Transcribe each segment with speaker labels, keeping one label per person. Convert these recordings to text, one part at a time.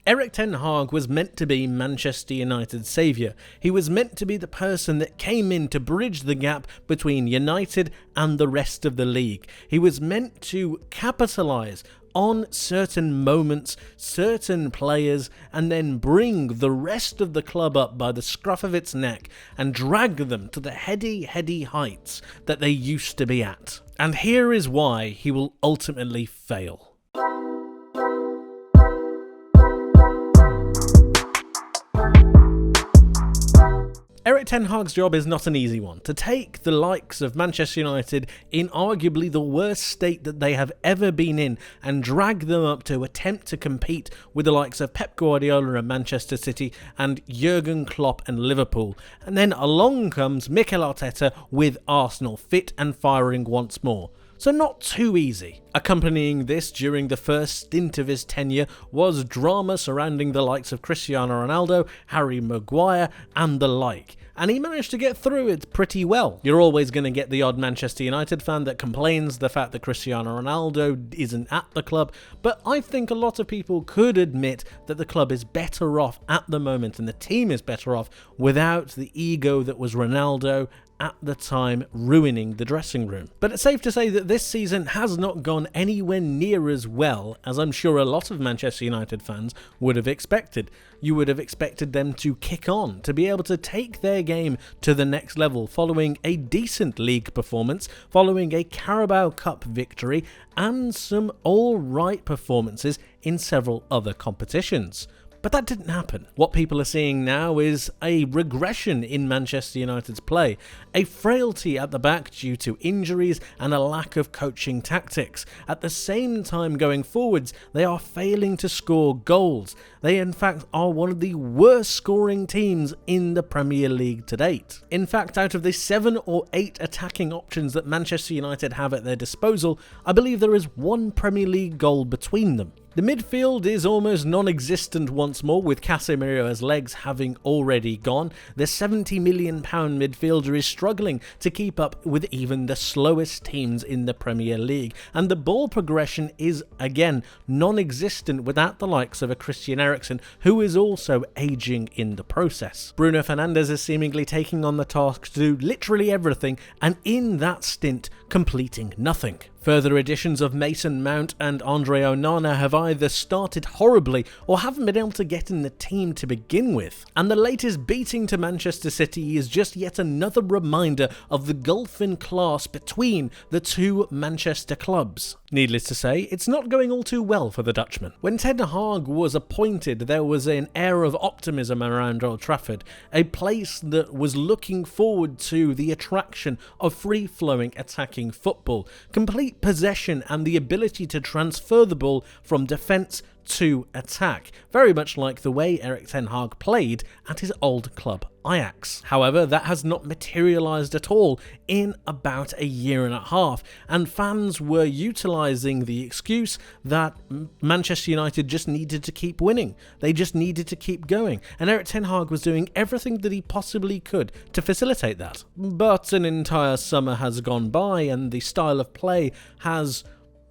Speaker 1: Erik ten Hag was meant to be Manchester United's saviour. He was meant to be the person that came in to bridge the gap between United and the rest of the league. He was meant to capitalise on certain moments, certain players, and then bring the rest of the club up by the scruff of its neck and drag them to the heady heights that they used to be at. And here is why he will ultimately fail. Erik ten Hag's job is not an easy one. To take the likes of Manchester United in arguably the worst state that they have ever been in and drag them up to attempt to compete with the likes of Pep Guardiola and Manchester City and Jurgen Klopp and Liverpool. And then along comes Mikel Arteta with Arsenal fit and firing once more. So not too easy. Accompanying this during the first stint of his tenure was drama surrounding the likes of Cristiano Ronaldo, Harry Maguire and the like. And he managed to get through it pretty well. You're always going to get the odd Manchester United fan that complains the fact that Cristiano Ronaldo isn't at the club, but I think a lot of people could admit that the club is better off at the moment and the team is better off without the ego that was Ronaldo at the time ruining the dressing room. But it's safe to say that this season has not gone anywhere near as well as I'm sure a lot of Manchester United fans would have expected. You would have expected them to kick on, to be able to take their game to the next level following a decent league performance, following a Carabao Cup victory and some alright performances in several other competitions. But that didn't happen. What people are seeing now is a regression in Manchester United's play, a frailty at the back due to injuries and a lack of coaching tactics. At the same time going forwards, they are failing to score goals. They in fact are one of the worst scoring teams in the Premier League to date. In fact, out of the 7 or 8 attacking options that Manchester United have at their disposal, I believe there is one Premier League goal between them. The midfield is almost non-existent once more, with Casemiro's legs having already gone. The £70 million midfielder is struggling to keep up with even the slowest teams in the Premier League, and the ball progression is again non-existent without the likes of a Christian Eriksen, who is also aging in the process. Bruno Fernandes is seemingly taking on the task to do literally everything, and in that stint completing nothing. Further additions of Mason Mount and Andre Onana have either started horribly or haven't been able to get in the team to begin with. And the latest beating to Manchester City is just yet another reminder of the gulf in class between the two Manchester clubs. Needless to say, it's not going all too well for the Dutchman. When Ten Hag was appointed, there was an air of optimism around Old Trafford, a place that was looking forward to the attraction of free-flowing attacking football, complete possession and the ability to transfer the ball from defence to attack, very much like the way Erik ten Hag played at his old club Ajax. However, that has not materialised at all in about a year and a half, and fans were utilising the excuse that Manchester United just needed to keep winning. They just needed to keep going, and Erik ten Hag was doing everything that he possibly could to facilitate that. But an entire summer has gone by and the style of play has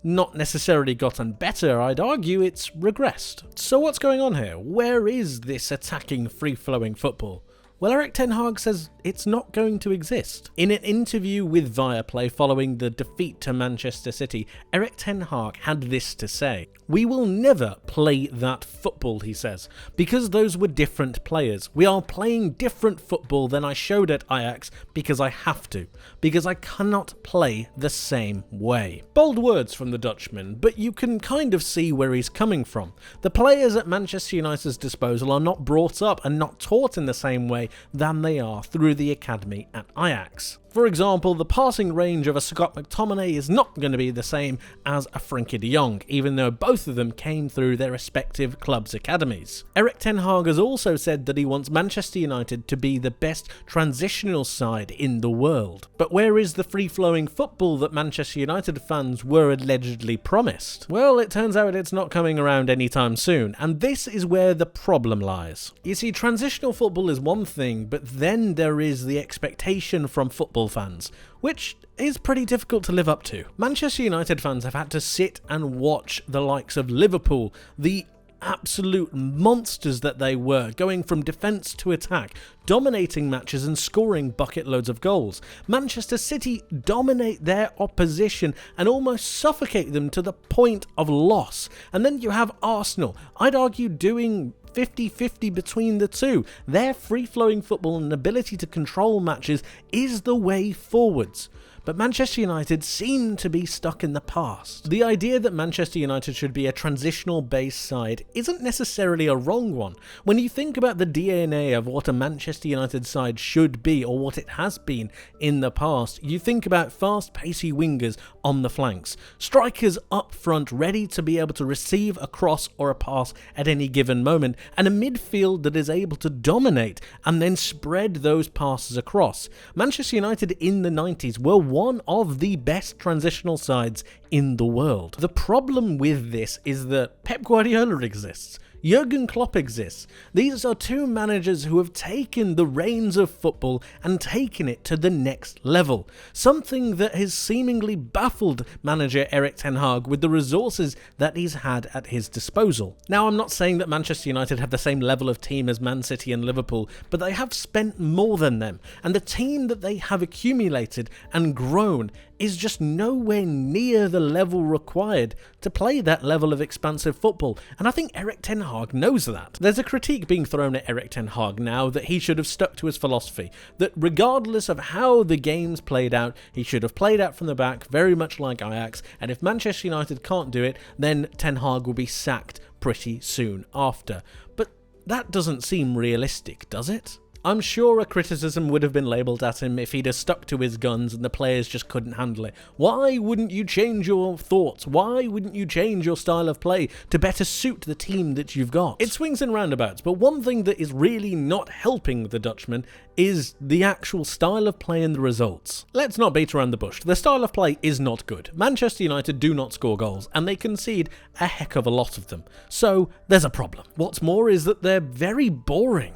Speaker 1: not necessarily gotten better, I'd argue it's regressed. So what's going on here? Where is this attacking, free-flowing football? Well, Erik ten Hag says it's not going to exist. In an interview with Viaplay following the defeat to Manchester City, Erik ten Hag had this to say. "We will never play that football," he says, "because those were different players. We are playing different football than I showed at Ajax because I have to, because I cannot play the same way." Bold words from the Dutchman, but you can kind of see where he's coming from. The players at Manchester United's disposal are not brought up and not taught in the same way than they are through the academy at Ajax. For example, the passing range of a Scott McTominay is not going to be the same as a Frenkie de Jong, even though both of them came through their respective clubs' academies. Erik ten Hag has also said that he wants Manchester United to be the best transitional side in the world. But where is the free-flowing football that Manchester United fans were allegedly promised? Well, it turns out it's not coming around anytime soon, and this is where the problem lies. You see, transitional football is one thing, but then there is the expectation from football fans, which is pretty difficult to live up to. Manchester United fans have had to sit and watch the likes of Liverpool, the absolute monsters that they were, going from defence to attack, dominating matches and scoring bucket loads of goals. Manchester City dominate their opposition and almost suffocate them to the point of loss. And then you have Arsenal, I'd argue doing 50-50 between the two. Their free-flowing football and ability to control matches is the way forwards. But Manchester United seem to be stuck in the past. The idea that Manchester United should be a transitional-based side isn't necessarily a wrong one. When you think about the DNA of what a Manchester United side should be, or what it has been in the past, you think about fast-pacey wingers on the flanks, strikers up front ready to be able to receive a cross or a pass at any given moment, and a midfield that is able to dominate and then spread those passes across. Manchester United in the 90s were one of the best transitional sides in the world. The problem with this is that Pep Guardiola exists. Jurgen Klopp exists. These are two managers who have taken the reins of football and taken it to the next level. Something that has seemingly baffled manager Erik ten Hag with the resources that he's had at his disposal. Now, I'm not saying that Manchester United have the same level of team as Man City and Liverpool, but they have spent more than them, and the team that they have accumulated and grown is just nowhere near the level required to play that level of expansive football, and I think Erik ten Hag knows that. There's a critique being thrown at Erik ten Hag now that he should have stuck to his philosophy, that regardless of how the games played out, he should have played out from the back, very much like Ajax, and if Manchester United can't do it, then ten Hag will be sacked pretty soon after. But that doesn't seem realistic, does it? I'm sure a criticism would have been labelled at him if he'd have stuck to his guns and the players just couldn't handle it. Why wouldn't you change your thoughts? Why wouldn't you change your style of play to better suit the team that you've got? It swings and roundabouts, but one thing that is really not helping the Dutchman is the actual style of play and the results. Let's not beat around the bush. The style of play is not good. Manchester United do not score goals, and they concede a heck of a lot of them. So there's a problem. What's more is that they're very boring.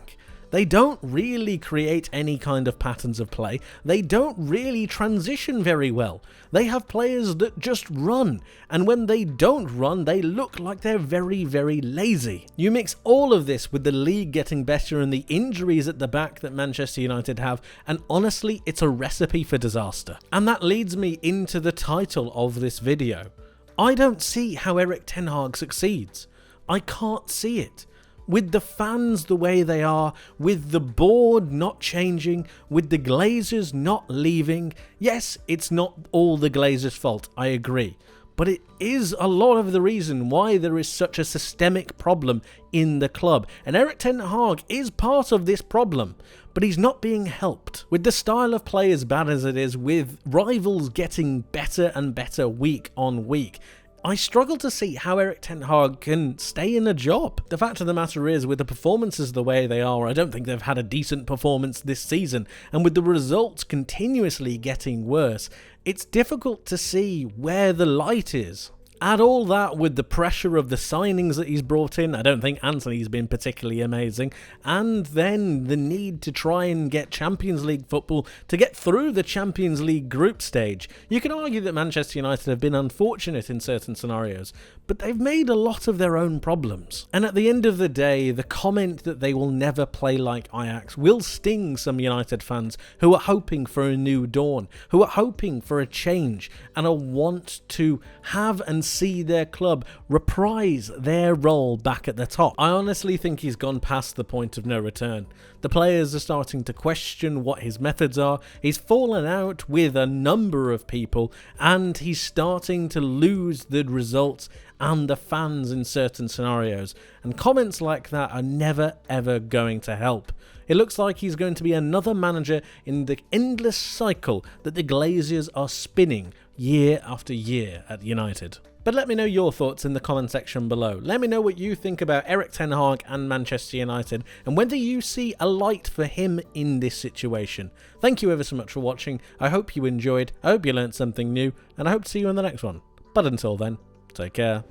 Speaker 1: They don't really create any kind of patterns of play. They don't really transition very well. They have players that just run, and when they don't run, they look like they're very, very lazy. You mix all of this with the league getting better and the injuries at the back that Manchester United have, and honestly, it's a recipe for disaster. And that leads me into the title of this video. I don't see how Erik ten Hag succeeds. I can't see it. With the fans the way they are, with the board not changing, with the Glazers not leaving. Yes, it's not all the Glazers' fault, I agree. But it is a lot of the reason why there is such a systemic problem in the club. And Erik ten Hag is part of this problem, but he's not being helped. With the style of play as bad as it is, with rivals getting better and better week on week, I struggle to see how Erik ten Hag can stay in a job. The fact of the matter is, with the performances the way they are, I don't think they've had a decent performance this season, and with the results continuously getting worse, it's difficult to see where the light is. Add all that with the pressure of the signings that he's brought in, I don't think Antony's been particularly amazing, and then the need to try and get Champions League football to get through the Champions League group stage. You can argue that Manchester United have been unfortunate in certain scenarios, but they've made a lot of their own problems. And at the end of the day, the comment that they will never play like Ajax will sting some United fans who are hoping for a new dawn, who are hoping for a change, and are want to have and see their club reprise their role back at the top. I honestly think he's gone past the point of no return. The players are starting to question what his methods are, he's fallen out with a number of people, and he's starting to lose the results and the fans in certain scenarios, and comments like that are never ever going to help. It looks like he's going to be another manager in the endless cycle that the Glazers are spinning year after year at United. But let me know your thoughts in the comment section below. Let me know what you think about Erik ten Hag and Manchester United, and whether you see a light for him in this situation. Thank you ever so much for watching. I hope you enjoyed, I hope you learned something new, and I hope to see you in the next one. But until then, take care.